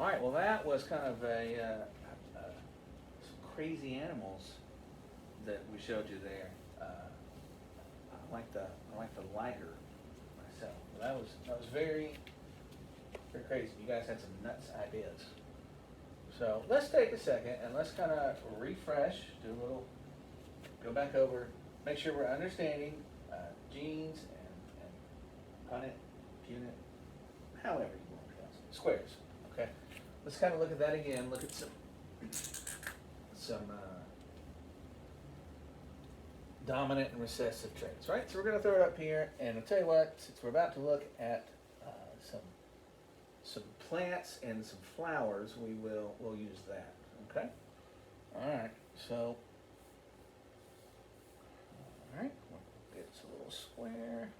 All right, well, that was kind of some crazy animals that we showed you there. I like the liger myself. That was very crazy. You guys had some nuts ideas. So let's take a second and let's kind of refresh, do a little, go back over, make sure we're understanding genes and punnet, punit, however you want to pronounce it, squares. Okay, let's kind of look at that again. Look at some dominant and recessive traits, right? So we're going to throw it up here, and I'll tell you what, since we're about to look at some plants and some flowers, we'll use that. Okay. All right. So, all right, we'll get a little square.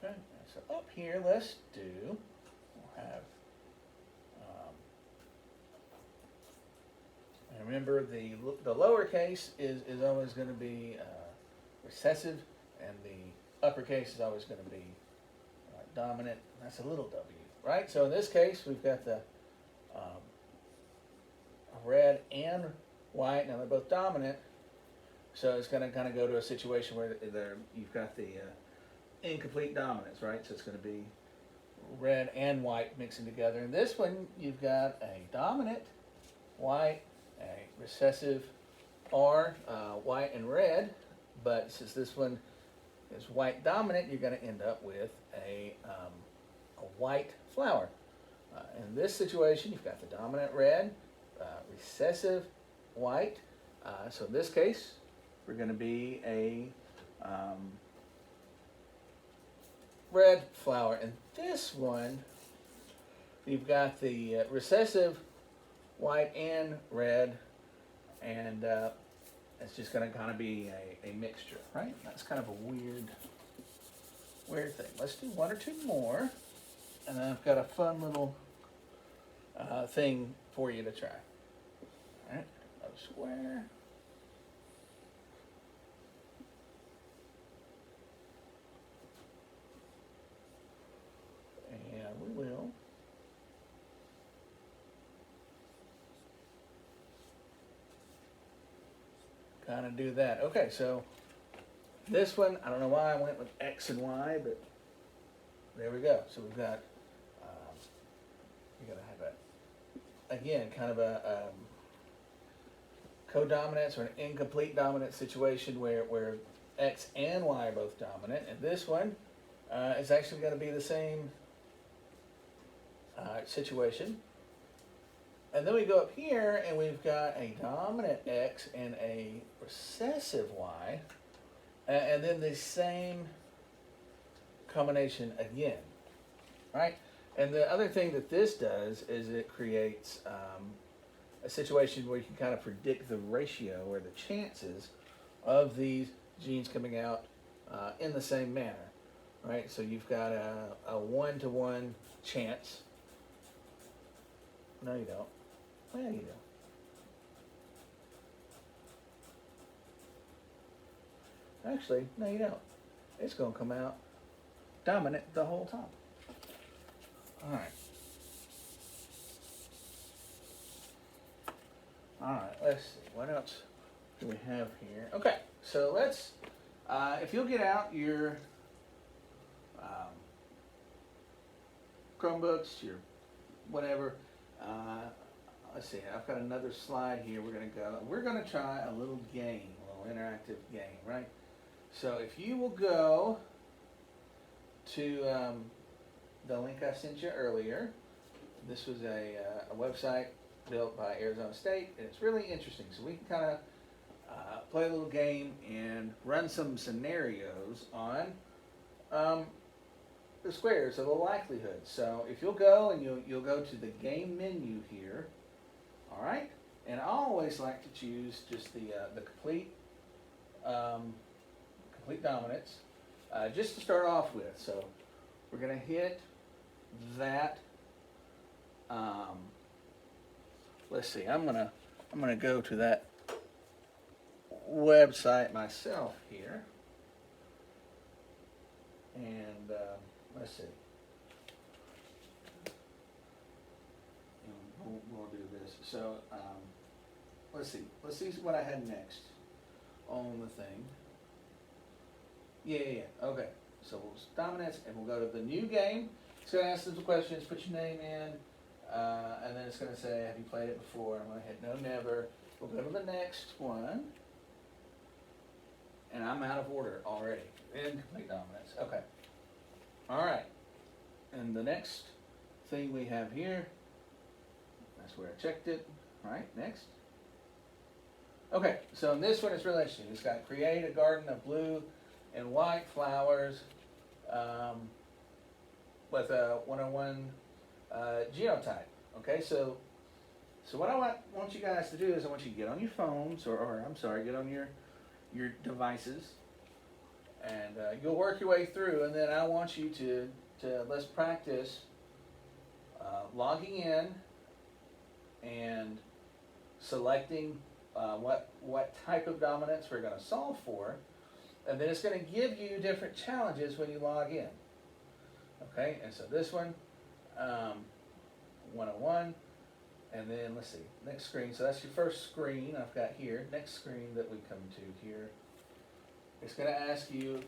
Okay. So up here, let's do. We'll have. And remember, the lowercase is always going to be recessive, and the uppercase is always going to be dominant. That's a little w, right? So in this case, we've got the red and white. Now they're both dominant, so it's going to kind of go to a situation where you've got the incomplete dominance, right? So it's going to be red and white mixing together. In this one, you've got a dominant white, a recessive R, white and red, but since this one is white dominant, you're going to end up with a white flower. In this situation, you've got the dominant red, recessive white. So in this case, we're going to be a red flower. In this one, you've got the recessive white and red, and it's just going to kind of be a mixture, right? That's kind of a weird thing. Let's do one or two more, and then I've got a fun little thing for you to try. All right, a square. And we will kind of do that. Okay, so this one, I don't know why I went with X and Y, but there we go. So we've got, you're going to have again, kind of a codominance or an incomplete dominant situation where X and Y are both dominant. And this one is actually going to be the same situation. And then we go up here and we've got a dominant X and a recessive Y, and then the same combination again, right? And the other thing that this does is it creates a situation where you can kind of predict the ratio or the chances of these genes coming out in the same manner, right? So you've got a 1-to-1 chance. No, you don't. Well, you do. Actually, no, you don't. It's going to come out dominant the whole time. All right. All right, let's see. What else do we have here? Okay, so let's, if you'll get out your Chromebooks, your whatever, let's see, I've got another slide here. We're going to try a little game, a little interactive game, right? So if you will go to the link I sent you earlier, this was a website built by Arizona State, and it's really interesting. So we can kind of play a little game and run some scenarios on the squares of the likelihood. So if you'll go and you'll go to the game menu here, all right? And I always like to choose just the complete dominance, just to start off with. So we're going to hit that. Let's see. I'm gonna go to that website myself here, And let's see. We'll do this. So let's see. Let's see what I had next on the thing. Yeah. Okay. So we'll dominance, and we'll go to the new game. It's going to ask us some questions. Put your name in, and then it's going to say, "Have you played it before?" I'm going to hit no, never. We'll go to the next one, and I'm out of order already. Incomplete dominance. Okay. All right. And the next thing we have here. That's where I checked it. All right. Next. Okay. So in this one, it's really interesting. It's got create a garden of blue and white flowers with a 101 genotype. Okay, so what I want you guys to do is I want you to get on your phones, or I'm sorry, get on your devices, and you'll work your way through, and then I want you to let's practice logging in and selecting what type of dominance we're going to solve for. And then it's going to give you different challenges when you log in. Okay, and so this one, 101, and then let's see, next screen. So that's your first screen I've got here. Next screen that we come to here, it's going to ask you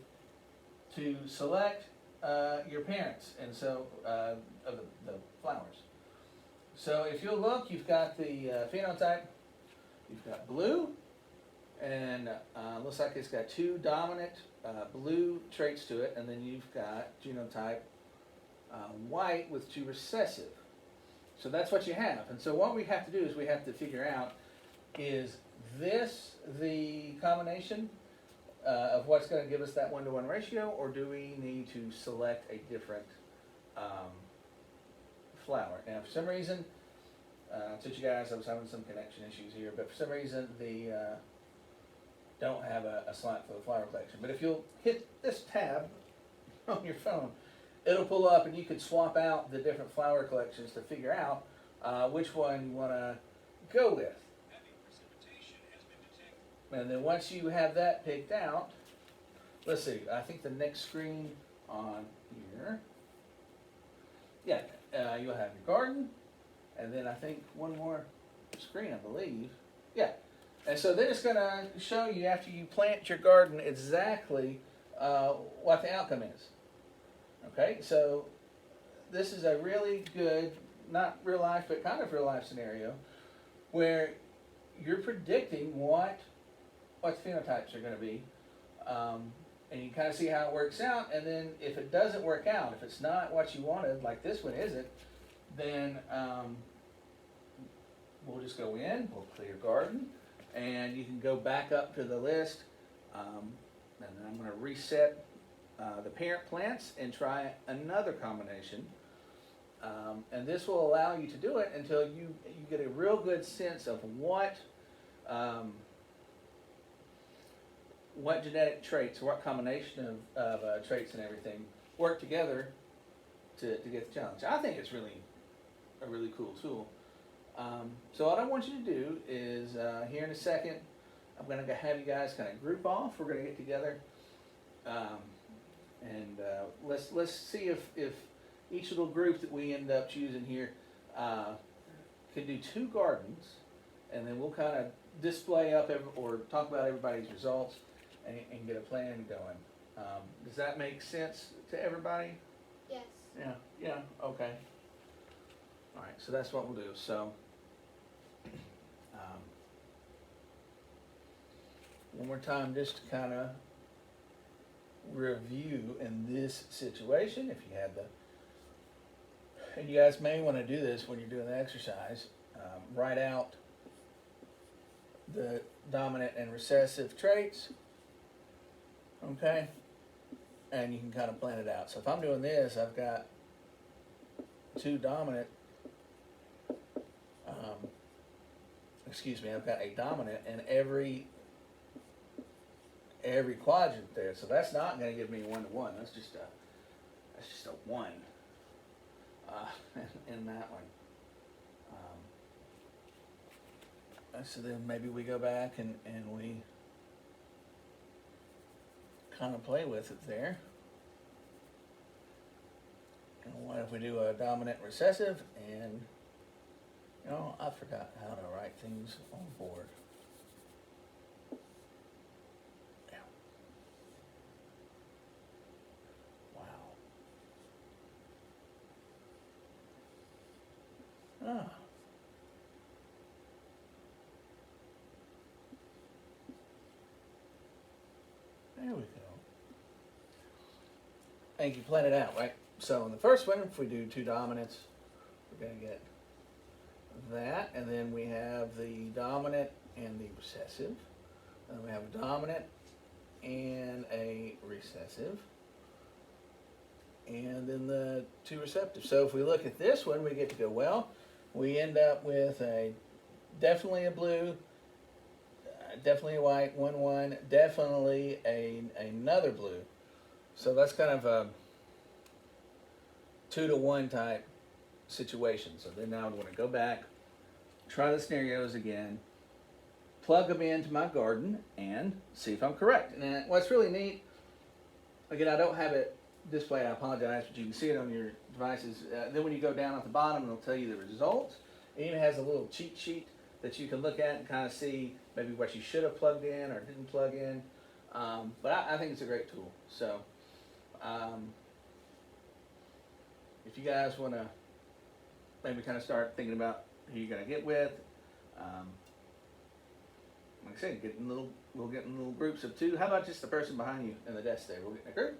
to select your parents, and so of the flowers. So if you'll look, you've got the phenotype, you've got blue, and looks like it's got two dominant blue traits to it, and then you've got genotype white with two recessive. So that's what you have. And so what we have to do is we have to figure out, is this the combination of what's going to give us that 1-to-1 ratio, or do we need to select a different flower? Now for some reason, I told you guys I was having some connection issues here, but for some reason the don't have a slot for the flower collection. But if you'll hit this tab on your phone, it'll pull up and you can swap out the different flower collections to figure out which one you want to go with. And then once you have that picked out, let's see, I think the next screen on here, yeah, you'll have your garden, and then I think one more screen, I believe. Yeah. And so then it's going to show you, after you plant your garden, exactly what the outcome is. Okay, so this is a really good, not real life, but kind of real life scenario where you're predicting what the phenotypes are going to be, and you kind of see how it works out. And then if it doesn't work out, if it's not what you wanted, like this one isn't, then we'll just go in, we'll clear garden, and you can go back up to the list, and then I'm going to reset the parent plants and try another combination, and this will allow you to do it until you get a real good sense of what genetic traits, or what combination of traits and everything work together to get the challenge. I think it's really a really cool tool. So what I want you to do is, here in a second, I'm going to have you guys kind of group off. We're going to get together, and let's see if each little group that we end up choosing here can do 2 gardens, and then we'll kind of display up or talk about everybody's results and get a plan going. Does that make sense to everybody? Yes. Yeah, okay. All right, so that's what we'll do. So, one more time, just to kind of review in this situation, if you had and you guys may want to do this when you're doing the exercise, write out the dominant and recessive traits, okay? And you can kind of plan it out. So if I'm doing this, I've got 2 dominant, I've got a dominant in every quadrant there. So that's not going to give me 1-to-1. That's just a 1 in that one. So then maybe we go back and we kind of play with it there. we do a dominant recessive, and you know, I forgot how to write things on the board. Yeah. Wow. Ah. There we go. And you plan it out, right? So in the first one, if we do two dominants, we're going to get that, and then we have the dominant and the recessive. And we have a dominant and a recessive, and then the two receptive. So if we look at this one, we get to go, well, we end up with definitely a blue, definitely a white, 1-1, definitely another blue. So that's kind of a 2-to-1 type situation. So then now I'm going to go back, try the scenarios again, plug them into my garden, and see if I'm correct. And what's really neat, again, I don't have it displayed, I apologize, but you can see it on your devices. Then when you go down at the bottom, it'll tell you the results. It even has a little cheat sheet that you can look at and kind of see maybe what you should have plugged in or didn't plug in. But I think it's a great tool. So if you guys want to maybe kind of start thinking about who you're going to get with, like I said, we'll get in little groups of two. How about just the person behind you in the desk there? We'll get in a group.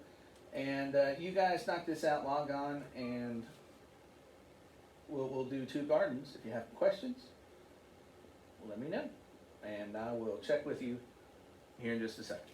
And you guys knock this out, log on, and we'll do two gardens. If you have questions, let me know. And I will check with you here in just a second.